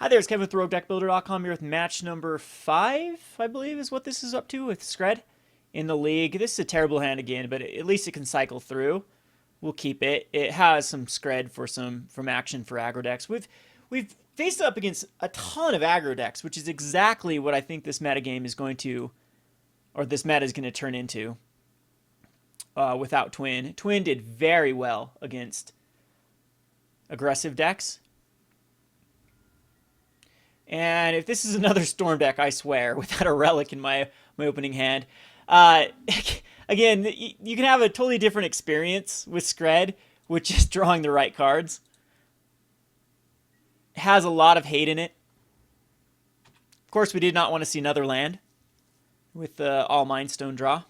Hi there, it's Kevin with RogueDeckBuilder.com here with match number 5, I believe is what this is up to with Skred in the league. This is a terrible hand again, but at least it can cycle through. We'll keep it. It has some Skred for from action for aggro decks. We've faced up against a ton of aggro decks, which is exactly what I think this metagame is going to, or this meta is going to turn into without Twin. Twin did very well against aggressive decks. And if this is another Storm deck, I swear, without a Relic in my opening hand, again, you can have a totally different experience with Skred with just drawing the right cards. It has a lot of hate in it. Of course, we did not want to see another land with the all Mindstone draw.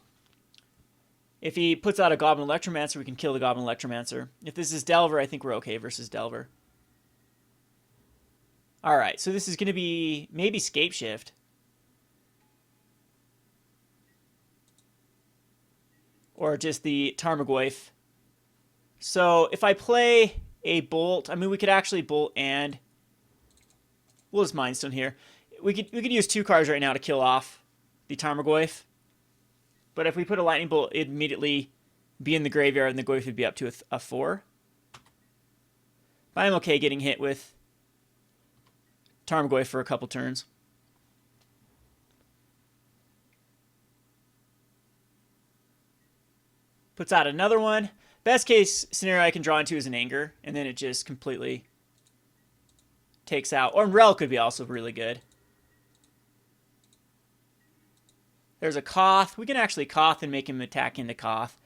If he puts out a Goblin Electromancer, we can kill the Goblin Electromancer. If this is Delver, I think we're okay versus Delver. Alright, so this is going to be maybe Scapeshift. Or just the Tarmogoyf. So if I play a Bolt, I mean we could actually Bolt and we'll just Mindstone here. We could use 2 cards right now to kill off the Tarmogoyf. But if we put a Lightning Bolt, it'd immediately be in the graveyard and the Goyf would be up to a 4. But I'm okay getting hit with Tarmogoyf for a couple turns. Puts out another one. Best case scenario I can draw into is an Anger, and then it just completely takes out. Or Rel could be also really good. There's a Koth. We can actually Koth and make him attack into Koth.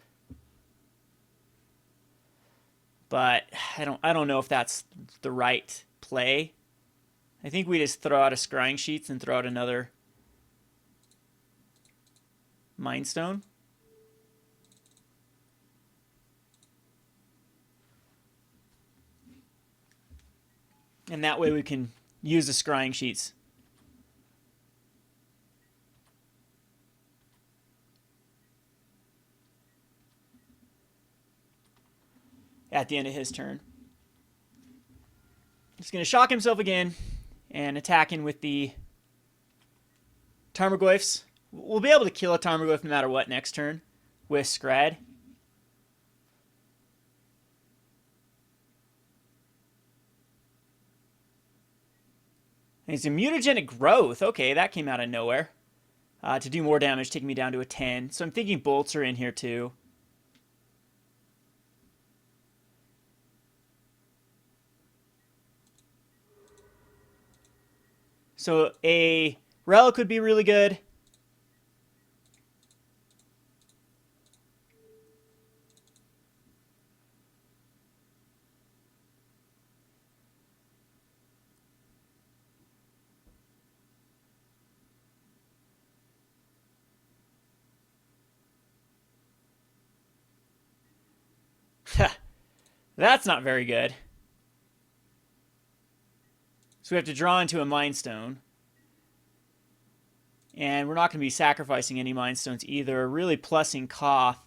But I don't know if that's the right play. I think we just throw out a Scrying Sheets and throw out another Mindstone. And that way we can use the Scrying Sheets. At the end of his turn. He's going to shock himself again and attacking with the Tarmogoyfs. We'll be able to kill a Tarmogoyf no matter what next turn with Skred. And he's a mutagenic growth. Okay, that came out of nowhere. To do more damage, taking me down to a 10. So I'm thinking bolts are in here too. So a Relic would be really good. That's not very good. So we have to draw into a Mind Stone. And we're not going to be sacrificing any Mind Stones either. Really plussing Koth.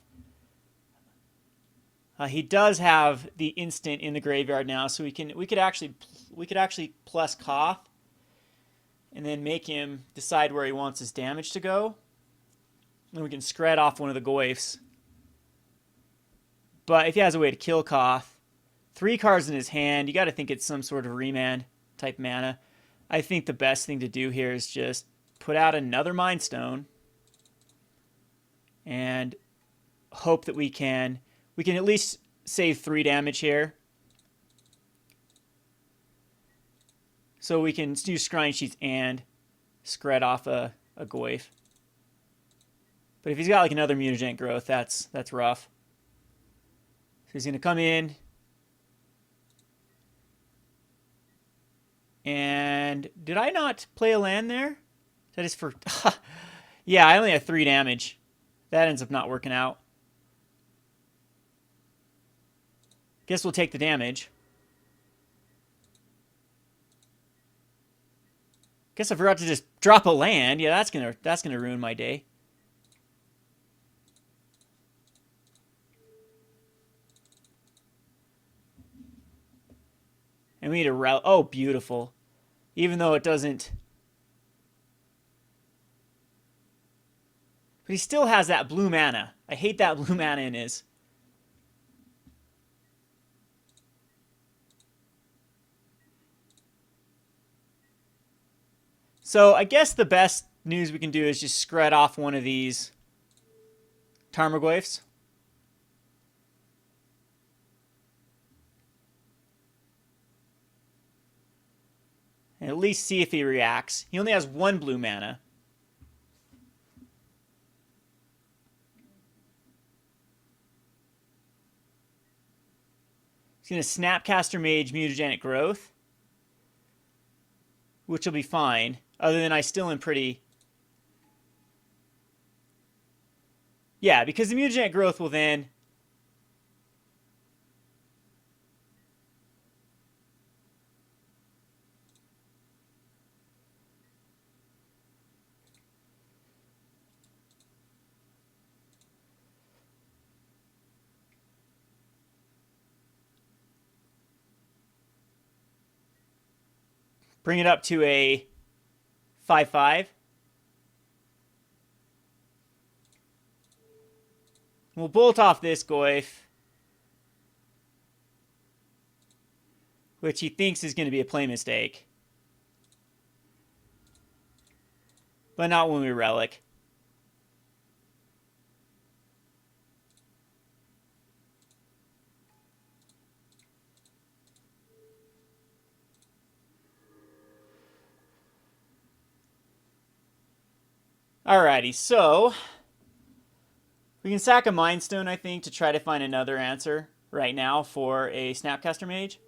He does have the instant in the graveyard now, so we could actually plus Koth, and then make him decide where he wants his damage to go. And we can Skred off one of the Goyfs. But if he has a way to kill Koth, 3 cards in his hand, you got to think it's some sort of remand type mana. I think the best thing to do here is just put out another Mind Stone and hope that we can at least save 3 damage here. So we can use Scrying Sheets and Skred off a Goyf. But if he's got like another mutagenic growth, that's rough. So he's going to come in. And did I not play a land there? That is for... yeah, I only have 3 damage. That ends up not working out. Guess we'll take the damage. Guess I forgot to just drop a land. Yeah, that's gonna ruin my day. And we need a relic. Oh, beautiful. Even though it doesn't... But he still has that blue mana. I hate that blue mana in his. So I guess the best news we can do is just Skred off one of these Tarmogoyfs. And at least see if he reacts. He only has 1 blue mana. He's going to Snapcaster Mage Mutagenic Growth, which will be fine. Other than I still am pretty... Yeah, because the Mutagenic Growth will then... bring it up to a 5/5. We'll bolt off this Goyf, which he thinks is going to be a play mistake. But not when we Relic. Alrighty, so we can sack a Mind Stone, I think, to try to find another answer right now for a Snapcaster Mage.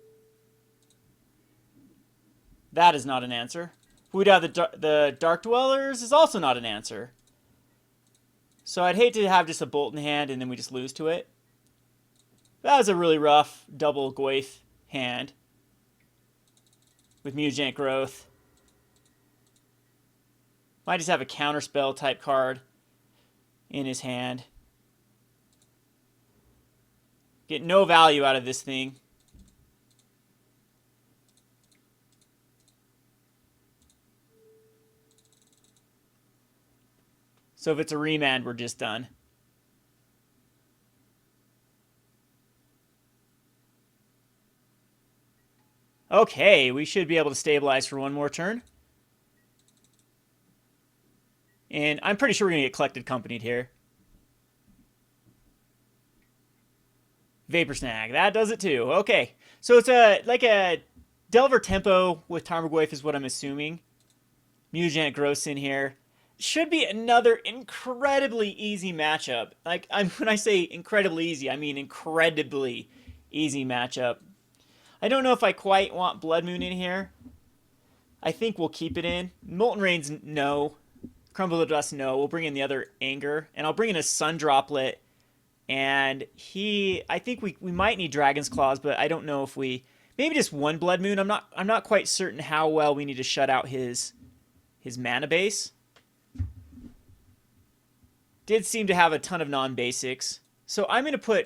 That is not an answer. We'd have the Dark-Dwellers is also not an answer. So I'd hate to have just a Bolt in hand and then we just lose to it. That was a really rough double Goyf hand with Mutagenic Growth. Might just have a counterspell type card in his hand. Get no value out of this thing. So if it's a remand, we're just done. Okay, we should be able to stabilize for one more turn. And I'm pretty sure we're going to get Collected Companied here. Vapor Snag. That does it too. Okay. So it's like a Delver Tempo with Tarmogoyf is what I'm assuming. Mutagenic Growth in here. Should be another incredibly easy matchup. Like, when I say incredibly easy, I mean incredibly easy matchup. I don't know if I quite want Blood Moon in here. I think we'll keep it in. Molten Rain's no. Crumble to Dust, no. We'll bring in the other Anger. And I'll bring in a Sun Droplet. And I think we might need Dragon's Claws, but I don't know if we... Maybe just one Blood Moon. I'm not quite certain how well we need to shut out his mana base. Did seem to have a ton of non-basics. So I'm going to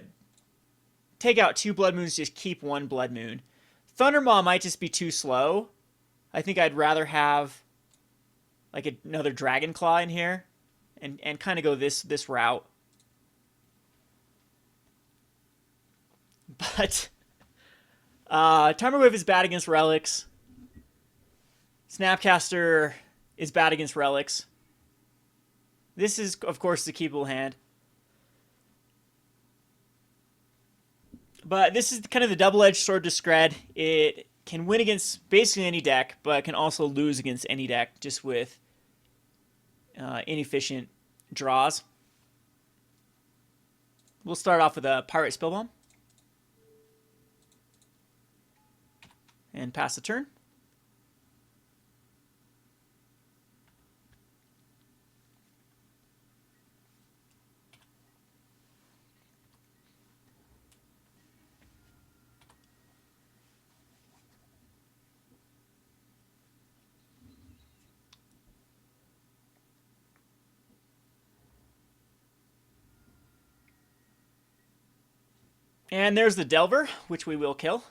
take out 2 Blood Moons, just keep 1 Blood Moon. Thundermaw might just be too slow. I think I'd rather have like another Dragon Claw in here and kind of go this route. But Tarmogoyf is bad against Relics. Snapcaster is bad against Relics. This is, of course, the keepable hand. But this is kind of the double-edged sword to Skred. It can win against basically any deck, but can also lose against any deck just with inefficient draws. We'll start off with a Pyrite Spellbomb. And pass the turn. And there's the Delver, which we will kill.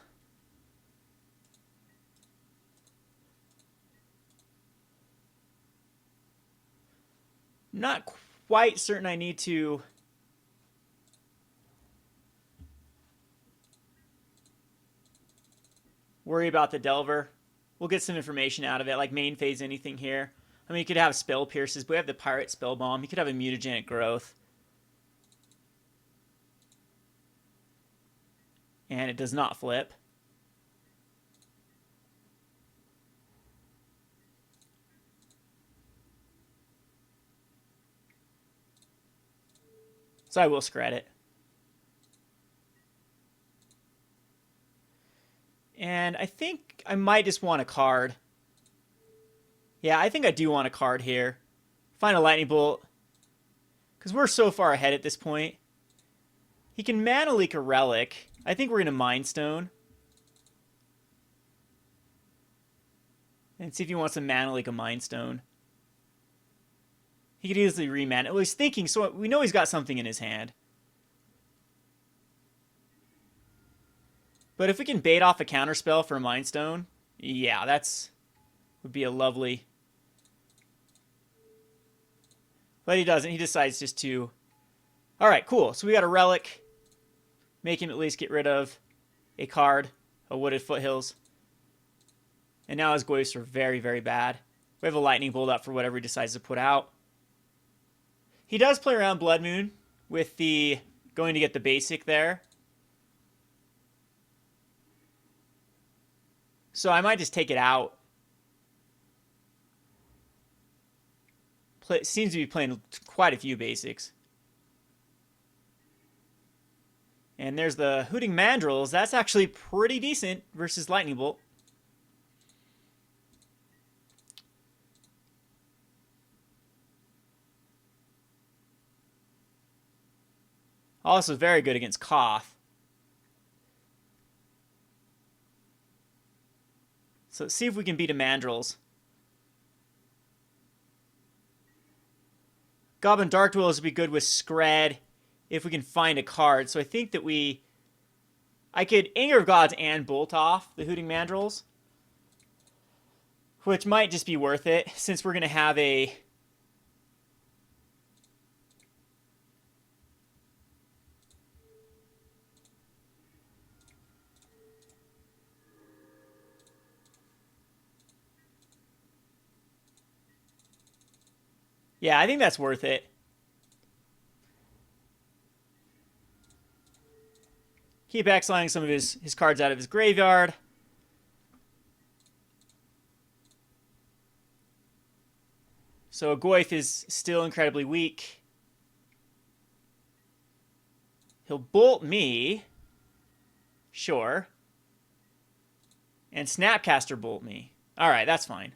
Not quite certain I need to... worry about the Delver. We'll get some information out of it, like main phase anything here. I mean, you could have Spell Pierces, but we have the Pyrite Spellbomb. You could have a Mutagenic Growth. And it does not flip. So I will Skred it. And I think I might just want a card. Yeah, I think I do want a card here. Find a Lightning Bolt. Because we're so far ahead at this point. He can Mana Leak a Relic. I think we're going to Mind Stone. And see if he wants to Mana Leak a Mind Stone. He could easily re-mana. Well, he's thinking, so we know he's got something in his hand. But if we can bait off a counterspell for a Mind Stone, yeah, would be a lovely... But he doesn't. He decides just to... Alright, cool. So we got a Relic. Make him at least get rid of a card, a Wooded Foothills. And now his Goyfs are very, very bad. We have a Lightning Bolt up for whatever he decides to put out. He does play around Blood Moon with the going to get the basic there. So I might just take it out. Seems to be playing quite a few basics. And there's the Hooting Mandrills. That's actually pretty decent versus Lightning Bolt. Also very good against Koth. So let's see if we can beat a Mandrills. Goblin Dark-Dwellers would be good with Skred if we can find a card. So I think that I could Anger of Gods and Bolt off the Hooting Mandrills, which might just be worth it since we're going to have a... Yeah, I think that's worth it. Keep exiling some of his cards out of his graveyard. So Goyf is still incredibly weak. He'll bolt me. Sure. And Snapcaster bolt me. Alright, that's fine.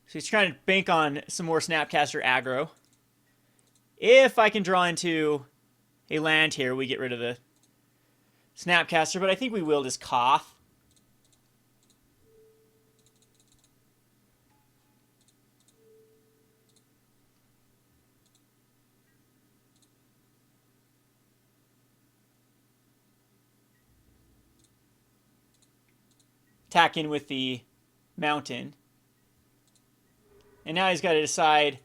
So he's trying to bank on some more Snapcaster aggro. If I can draw into a land here, we get rid of the Snapcaster, but I think we will just Koth. Attack in with the Mountain. And now he's got to decide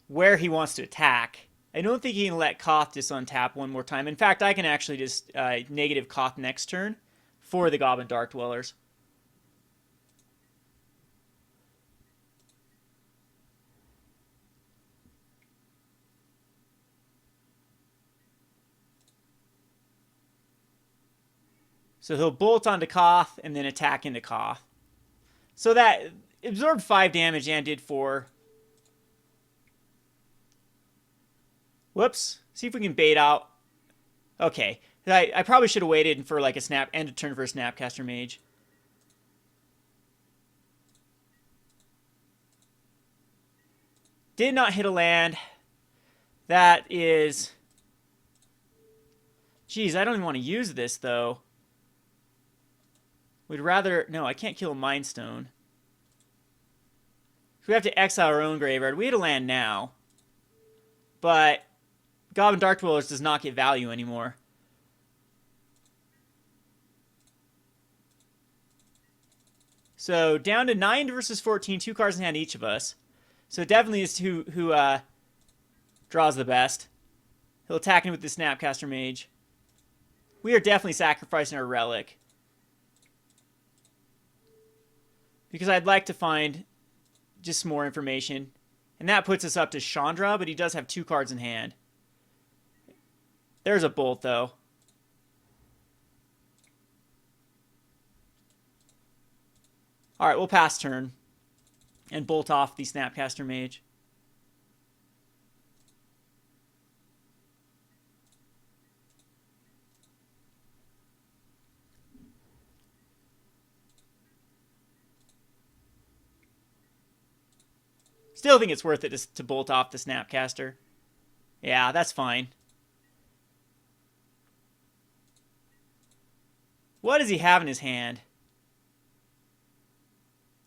where he wants to attack. I don't think he can let Koth just untap one more time. In fact, I can actually just negative Koth next turn for the Goblin Dark-Dwellers. So he'll bolt onto Koth and then attack into Koth. So that absorbed 5 damage and did 4. Whoops. See if we can bait out. Okay. I probably should have waited for like a snap and a turn for a Snapcaster Mage. Did not hit a land. That is... Geez, I don't even want to use this though. We'd rather... No, I can't kill a Mind Stone. We have to exile our own graveyard. We had a land now. But Goblin Dark-Dwellers does not get value anymore. So down to 9 versus 14, 2 cards in hand each of us. So it definitely is who draws the best. He'll attack him with the Snapcaster Mage. We are definitely sacrificing our Relic. Because I'd like to find just some more information. And that puts us up to Chandra, but he does have 2 cards in hand. There's a Bolt, though. Alright, we'll pass turn. And bolt off the Snapcaster Mage. Still think it's worth it to bolt off the Snapcaster. Yeah, that's fine. What does he have in his hand?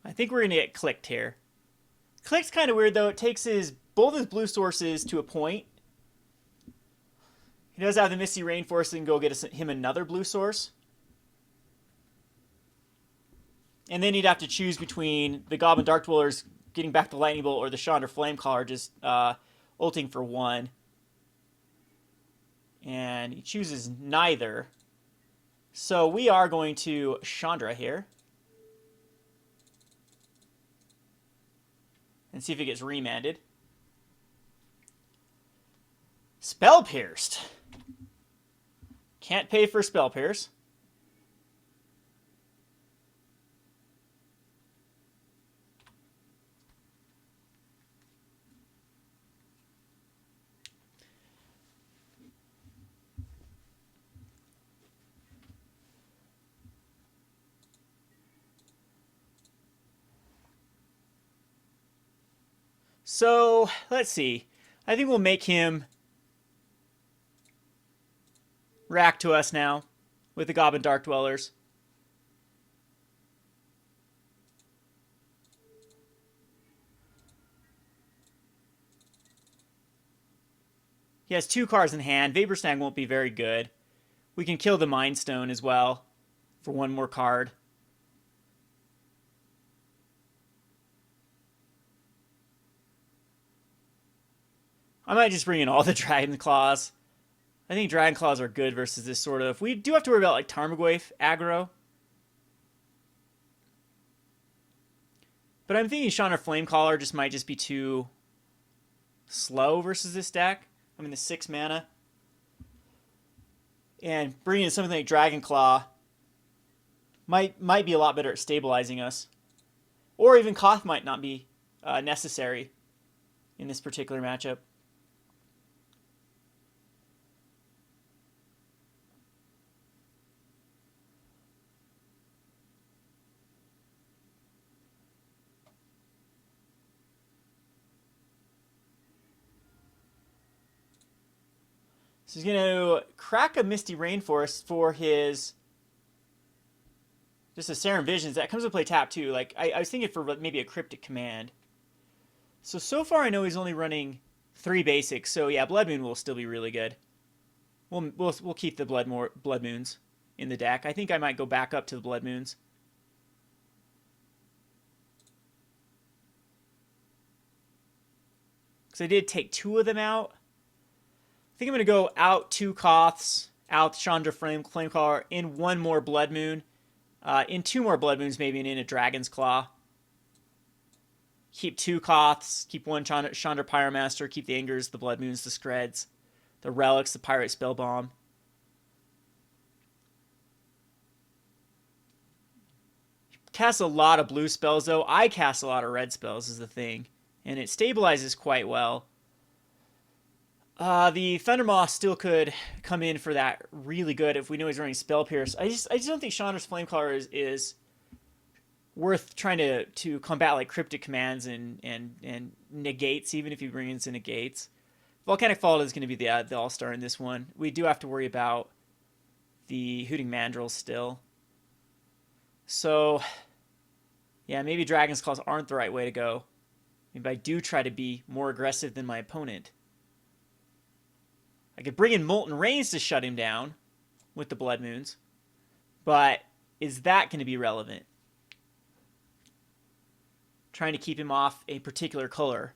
I think we're going to get clicked here. Clicked's kind of weird, though. It takes both his blue sources to a point. He does have the Misty Rainforest and go get him another blue source. And then he'd have to choose between the Goblin Dark-Dwellers getting back the Lightning Bolt or the Chandra Flamecaller just ulting for 1. And he chooses neither. So we are going to Chandra here. And see if it gets remanded. Spell Pierced. Can't pay for Spell Pierce. So, let's see. I think we'll make him rack to us now with the Goblin Dark-Dwellers. He has 2 cards in hand. Vapor Snag won't be very good. We can kill the Mind Stone as well for 1 more card. I might just bring in all the Dragon Claws. I think Dragon Claws are good versus this sort of... We do have to worry about like Tarmogoyf aggro. But I'm thinking Chandra Flamecaller just might just be too slow versus this deck. I mean, the 6 mana. And bringing in something like Dragon Claw might be a lot better at stabilizing us. Or even Koth might not be necessary in this particular matchup. So he's going to crack a Misty Rainforest for his... Just a Serum Visions. That comes to play tap too. Like I was thinking for maybe a Cryptic Command. So far I know he's only running 3 basics. So yeah, Blood Moon will still be really good. We'll keep the Blood Moons in the deck. I think I might go back up to the Blood Moons. Because I did take 2 of them out. I think I'm going to go out 2 Koths, out Chandra Flamecaller, in 1 more Blood Moon, in 2 more Blood Moons maybe, and in a Dragon's Claw. Keep 2 Koths, keep 1 Chandra Pyromaster, keep the Angers, the Blood Moons, the Skreds, the Relics, the Pyrite Spellbomb. Casts a lot of blue spells, though. I cast a lot of red spells, is the thing. And it stabilizes quite well. The Thundermaw still could come in for that really good if we know he's running Spell Pierce. I just don't think Chandra's Flamecaller is worth trying to combat like Cryptic Commands and negates, even if you bring in some negates. Volcanic Fallout is going to be the all-star in this one. We do have to worry about the Hooting Mandrills still. So, yeah, maybe Dragon's Claws aren't the right way to go. Maybe I do try to be more aggressive than my opponent. I could bring in Molten Rains to shut him down with the Blood Moons. But is that going to be relevant? trying to keep him off a particular color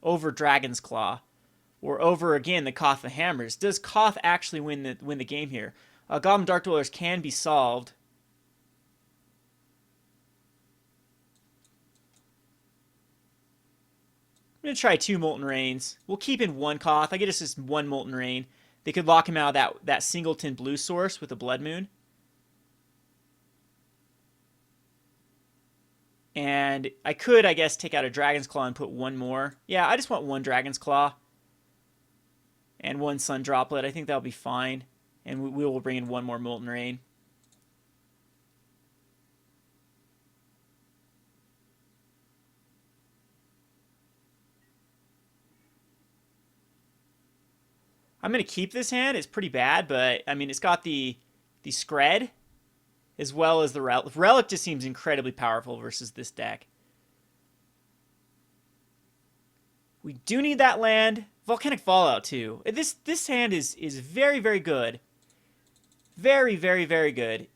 over Dragon's Claw, or over, again, the Koth the Hammers. Does Koth actually win the game here? Goblin Dark-Dwellers can be solved. I'm going to try 2 Molten Rains. We'll keep in 1 Koth. I get us just 1 Molten Rain. They could lock him out of that singleton blue source with a Blood Moon. And I could, I guess, take out a Dragon's Claw and put 1 more. Yeah, I just want 1 Dragon's Claw. And 1 Sun Droplet. I think that'll be fine. And we will bring in 1 more Molten Rain. I'm going to keep this hand. It's pretty bad, but, I mean, it's got the Skred as well as the Relic. Relic just seems incredibly powerful versus this deck. We do need that land. Volcanic Fallout, too. This hand is very, very good. Very, very, very good.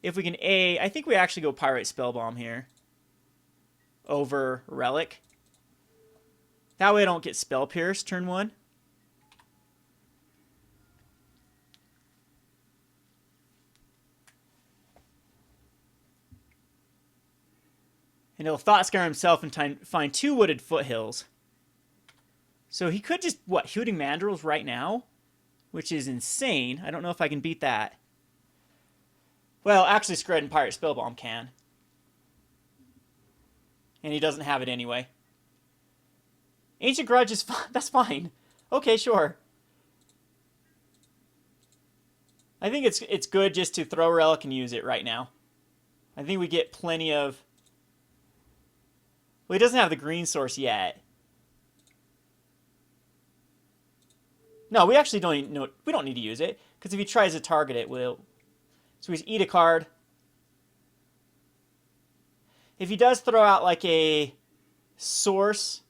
If we can I think we actually go Pyrite Spellbomb here over Relic. That way I don't get Spell Pierce turn 1. And he'll Thought Scar himself and find 2 Wooded Foothills. So he could just, Hooting Mandrills right now? Which is insane. I don't know if I can beat that. Well, actually, Skred and Pyrite Spellbomb can. And he doesn't have it anyway. Ancient Grudge is fine. That's fine. Okay, sure. I think it's good just to throw Relic and use it right now. I think we get plenty of... Well, he doesn't have the green source yet. No, we actually don't need to use it, because if he tries to target it, we'll... So we just eat a card. If he does throw out like a source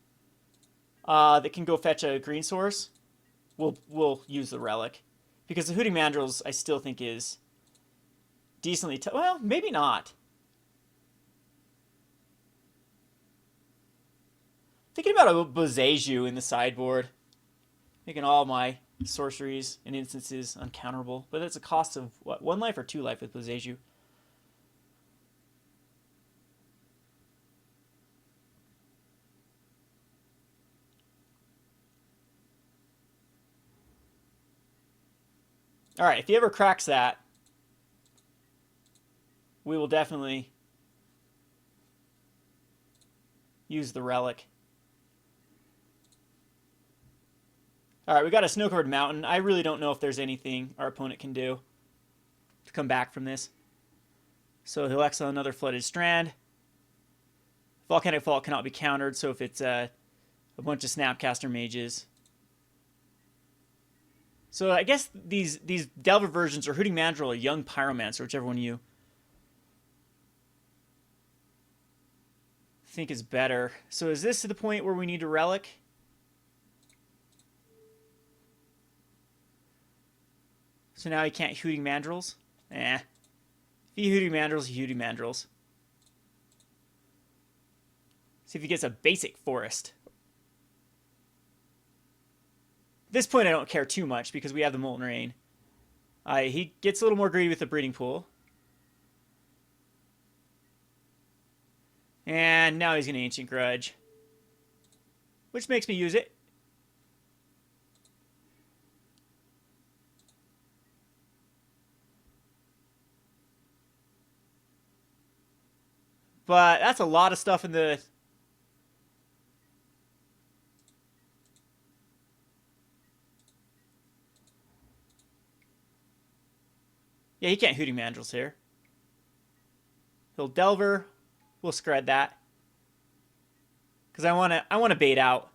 that can go fetch a green source, we'll use the Relic. Because the Hooting Mandrills, I still think, is decently... Well, maybe not. Thinking about a Boseiju in the sideboard. Making all my sorceries and instances uncounterable. But that's a cost of, what, 1 life or 2 life with Boseiju? Alright, if he ever cracks that, we will definitely use the Relic. Alright, we got a Snow-Covered Mountain. I really don't know if there's anything our opponent can do to come back from this. So he'll exile another Flooded Strand. Volcanic Fallout cannot be countered, so if it's a bunch of Snapcaster Mages. So I guess these Delver versions are Hooting Mandrill or Young Pyromancer, whichever one you think is better. So is this to the point where we need a Relic? So now he can't Hooting Mandrills? If he Hooting Mandrills, he Hooting Mandrills. See if he gets a basic Forest. At this point, I don't care too much because we have the Molten Rain. He gets a little more greedy with the Breeding Pool. And now he's going to Ancient Grudge. Which makes me use it. But that's a lot of stuff in the... Yeah, he can't Hooting Mandrills here. He'll Delver. We'll Skred that. Because I want to bait out.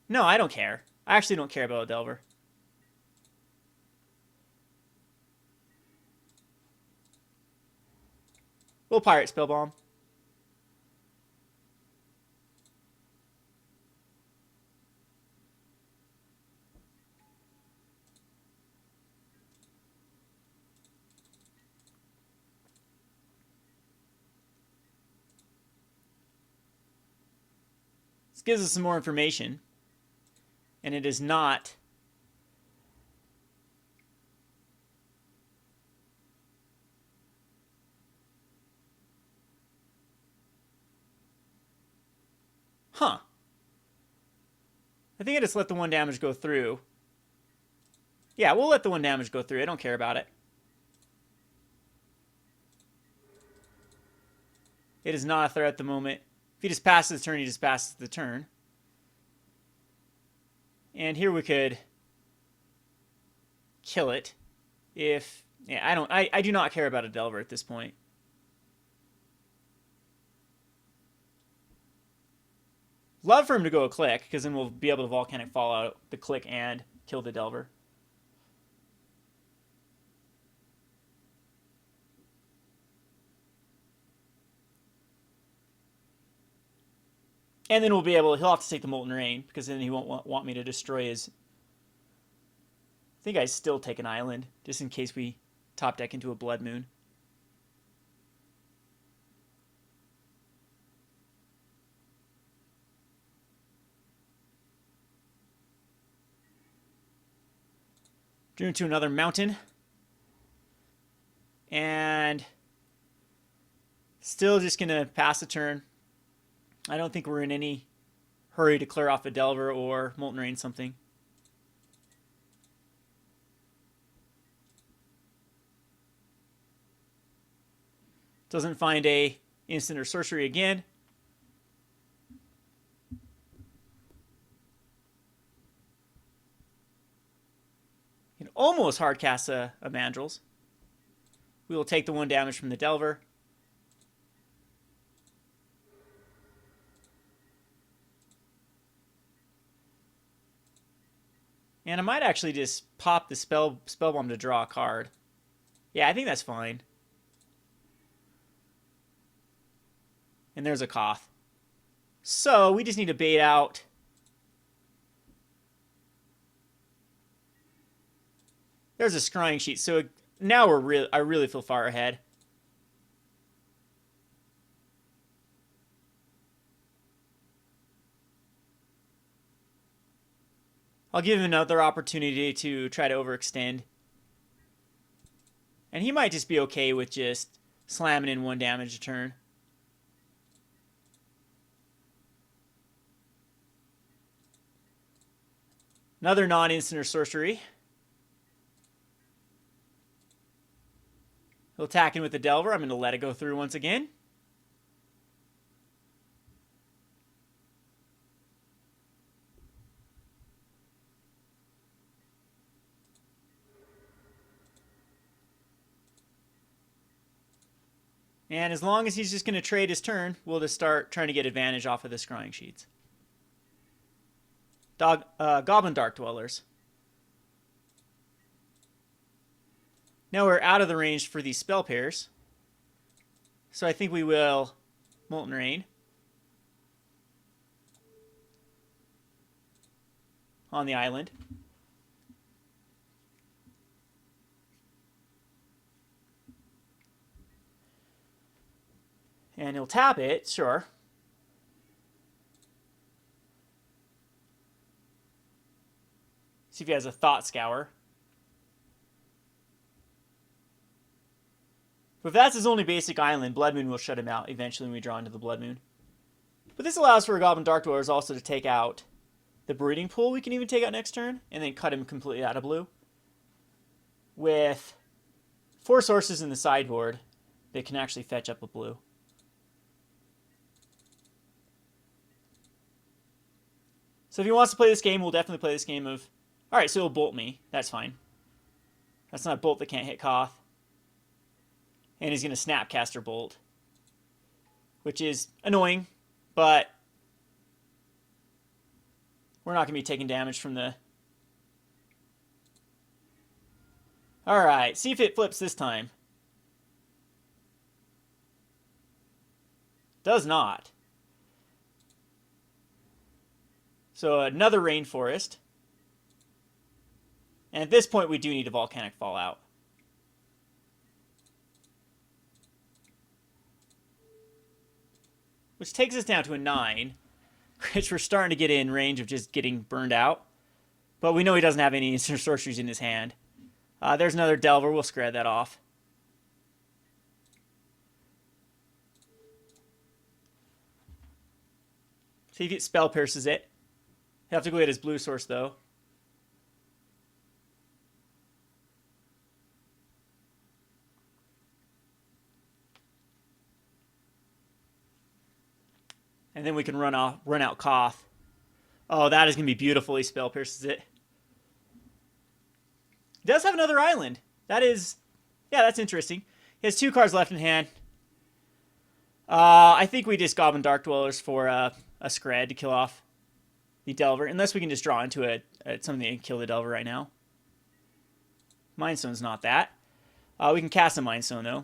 No, I don't care. I actually don't care about a Delver. We'll Pyrite Spellbomb. This gives us some more information. And it is not... Huh. I think I just let the 1 damage go through. Yeah, we'll let the 1 damage go through. I don't care about it. It is not a threat at the moment. If he just passes the turn, he just passes the turn. And here we could kill it. If... Yeah, I do not care about a Delver at this point. Love for him to go a click, because then we'll be able to Volcanic Fallout the click and kill the Delver. And then we'll be able... He'll have to take the Molten Rain, because then he won't want me to destroy his... I think I still take an island, just in case we top deck into a Blood Moon. Drew into another mountain. And still just going to pass the turn. I don't think we're in any hurry to clear off a Delver or Molten Rain something. Doesn't find a instant or sorcery again. Can almost hardcast a Mandrels. We will take the 1 damage from the Delver. And I might actually just pop the Spellbomb to draw a card. Yeah, I think that's fine. And there's a Koth. So we just need to bait out. There's a Scrying Sheet. So now I really feel far ahead. I'll give him another opportunity to try to overextend. And he might just be okay with just slamming in 1 damage a turn. Another non-instant or sorcery. He'll attack in with the Delver. I'm going to let it go through once again. And as long as he's just going to trade his turn, we'll just start trying to get advantage off of the Scrying Sheets. Goblin Dark-Dwellers. Now we're out of the range for these spell pairs. So I think we will Molten Rain on the island. And he'll tap it, sure. See if he has a Thought Scour. But if that's his only basic island, Blood Moon will shut him out eventually when we draw into the Blood Moon. But this allows for a Goblin Dark-Dwellers also to take out the Breeding Pool we can even take out next turn, and then cut him completely out of blue. With 4 sources in the sideboard, they can actually fetch up a blue. So if he wants to play this game, we'll definitely play this game of... Alright, so he'll bolt me. That's fine. That's not a bolt that can't hit Koth. And he's going to Snapcaster Bolt. Which is annoying, but... we're not going to be taking damage from the... Alright, see if it flips this time. Does not. So another Rainforest. And at this point, we do need a Volcanic Fallout. Which takes us down to a 9. which we're starting to get in range of just getting burned out. But we know he doesn't have any instant sorceries in his hand. There's another Delver. We'll Skred that off. See if he spell pierces it. He'll have to go get his blue source though. And then we can run out Koth. Oh, that is going to be beautiful. He spell pierces it. He does have another island. That is, yeah, that's interesting. He has 2 cards left in hand. I think we just Goblin Dark-Dwellers for a Skred to kill off the Delver. Unless we can just draw into something and kill the Delver right now. Mind Stone's not that. We can cast a Mind Stone, though.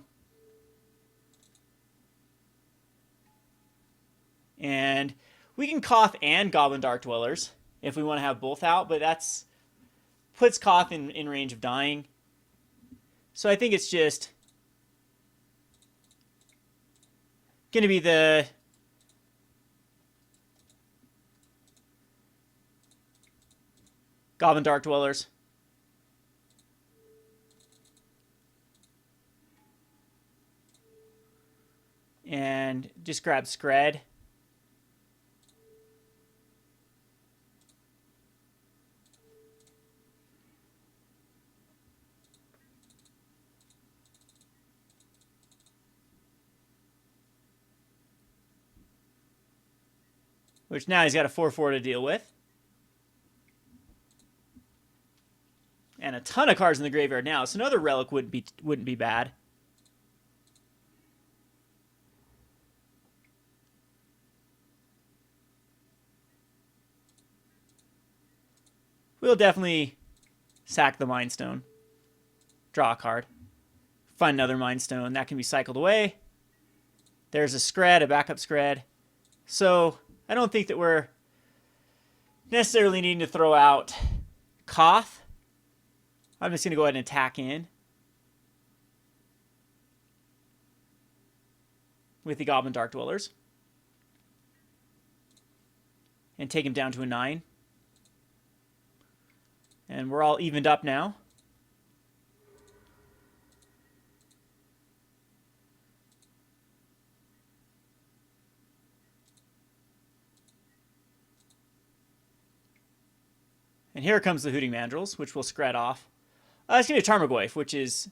And we can Koth and Goblin Dark-Dwellers if we want to have both out, but that's puts Koth in range of dying. So I think it's just going to be the Goblin Dark-Dwellers. And just grab Skred. Which now he's got a 4/4 to deal with. And a ton of cards in the graveyard now, so another Relic wouldn't be bad. We'll definitely sack the Mind Stone. Draw a card. Find another Mind Stone. That can be cycled away. There's a Skred, a backup Skred. So I don't think that we're necessarily needing to throw out Koth. I'm just going to go ahead and attack in with the Goblin Dark-Dwellers. And take him down to a 9. And we're all evened up now. And here comes the Hooting Mandrills, which we'll Skred off. It's going to be a Tarmogoyf, which is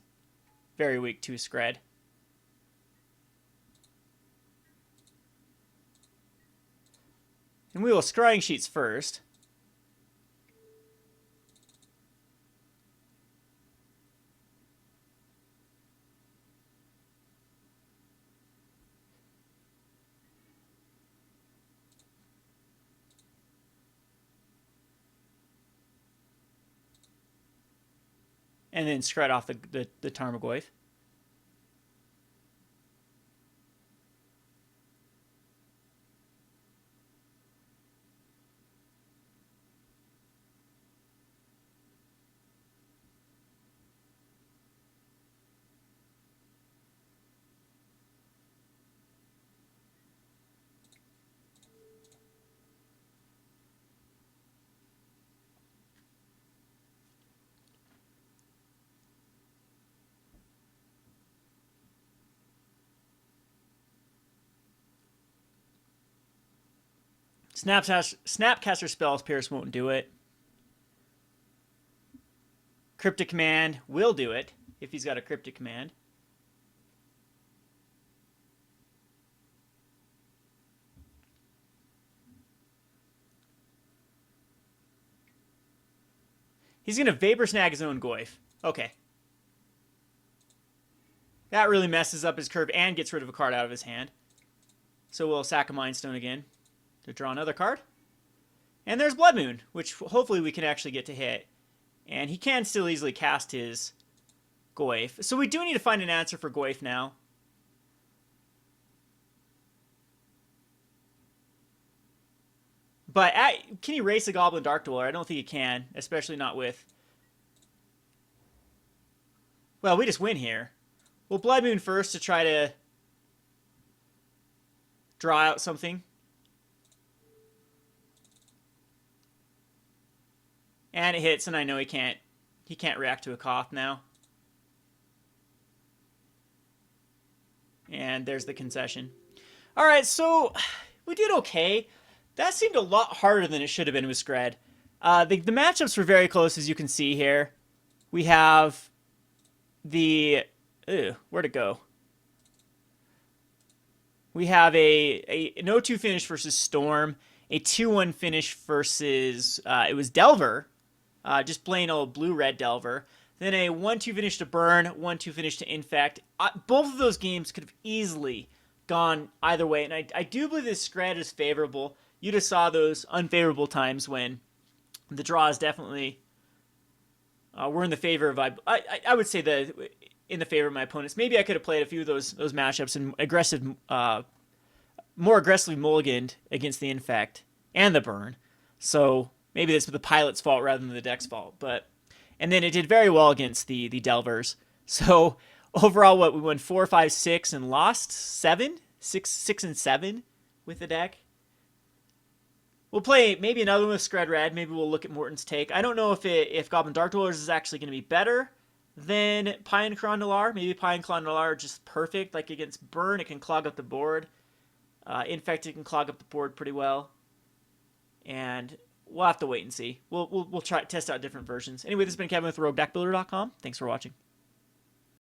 very weak to Skred. And we will Scrying Sheets first. And then Skred off the Tarmogoyf. Snapcaster Spells Pierce won't do it. Cryptic Command will do it if he's got a Cryptic Command. He's going to Vapor Snag his own Goyf. Okay. That really messes up his curve and gets rid of a card out of his hand. So we'll sack a Mind Stone again to draw another card. And there's Blood Moon, which hopefully we can actually get to hit. And he can still easily cast his Goyf. So we do need to find an answer for Goyf now. But can he race a Goblin Dark-Dweller? I don't think he can, especially not with... Well, we just win here. We'll Blood Moon first to try to draw out something. And it hits, and I know he can't react to a Koth now. And there's the concession. All right, so we did okay. That seemed a lot harder than it should have been with Skred. The matchups were very close, as you can see here. We have the... where'd it go? We have an 0-2 finish versus Storm, a 2-1 finish versus... it was Delver, just plain old blue-red Delver. Then a 1-2 finish to Burn, 1-2 finish to Infect. Both of those games could have easily gone either way, and I do believe this Skred is favorable. You just saw those unfavorable times when the draws definitely were in the favor of... I would say in the favor of my opponents. Maybe I could have played a few of those matchups and more aggressively mulliganed against the Infect and the Burn. So maybe this was the pilot's fault rather than the deck's fault, but... And then it did very well against the Delvers. So overall, we won 4, 5, 6 and lost 7, 6 and 7 with the deck. We'll play maybe another one with Skred Red. Maybe we'll look at Morton's take. I don't know if Goblin Dark-Dwellers is actually going to be better than Pine Crondalar. Maybe Pine Crondalar are just perfect. Like against Burn, it can clog up the board. Infect, it can clog up the board pretty well. And... we'll have to wait and see. We'll try test out different versions. Anyway, this has been Kevin with RogueDeckBuilder.com. Thanks for watching.